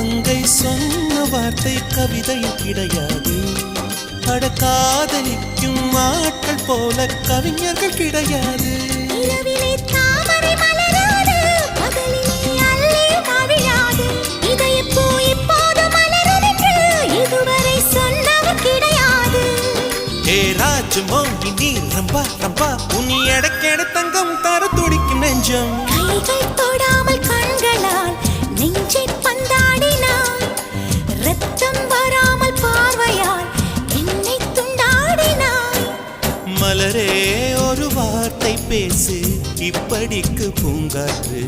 மங்கை சொன்ன வார்த்தை கவிதையில் கிடையாது. அட காதலிக்கும் ஆட்கள் போல கவிஞர்கள் கிடையாது. ராஜமோகினி ரம்பா ரம்பா உனி எடக்கெட தங்கம் தர துடிக்கும் நெஞ்சம். கைகள் தொடாமல் கண்களால் நெஞ்சை பந்தாடினாய். ரத்தம் வராமல் பார்வையால் என்னை துண்டாடினாய். மலரே ஒரு வார்த்தை பேசு இப்படிக்கு பூங்காற்று.